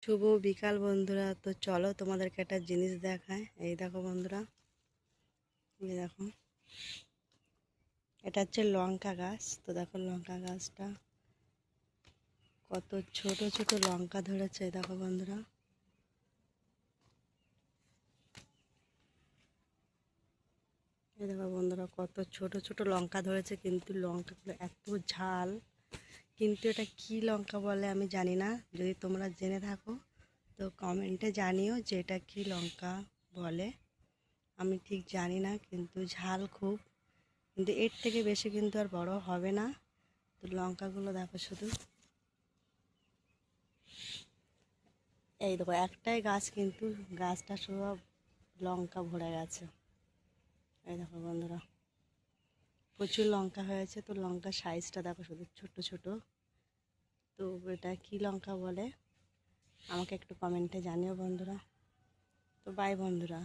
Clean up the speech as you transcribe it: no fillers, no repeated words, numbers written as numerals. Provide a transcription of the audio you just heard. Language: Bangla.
শুভ বিকাল বন্ধুরা। তো চলো তোমাদেরকে একটা জিনিস দেখায়। এই দেখো বন্ধুরা, এই দেখো, এটা হচ্ছে লঙ্কা গাছ। তো দেখো লঙ্কা গাছটা কত ছোট ছোট লঙ্কা ধরেছে। দেখো বন্ধুরা, এই দেখো বন্ধুরা, কত ছোট ছোট লঙ্কা ধরেছে, কিন্তু লঙ্কাগুলো এত ঝাল। কিন্তু এটা কি লঙ্কা বলে আমি জানি না, যদি তোমরা জেনে থাকো তো কমেন্টে জানিও যে এটা কি লঙ্কা বলে। আমি ঠিক জানি না, কিন্তু ঝাল খুব, কিন্তু এর থেকে বেশি কিন্তু আর বড় হবে না। তো লঙ্কাগুলো দেখো শুধু, এই দেখো একটাই গাছ, কিন্তু গাছটা সব লঙ্কা ভরে গেছে। এই দেখো বন্ধুরা, প্রচুর লঙ্কা হয়েছে। তো লঙ্কার সাইজটা দেখো শুধু, ছোট ছোট। তো এটা কি লঙ্কা বলে আমাকে একটু কমেন্টে জানিও বন্ধুরা। তো বাই বন্ধুরা।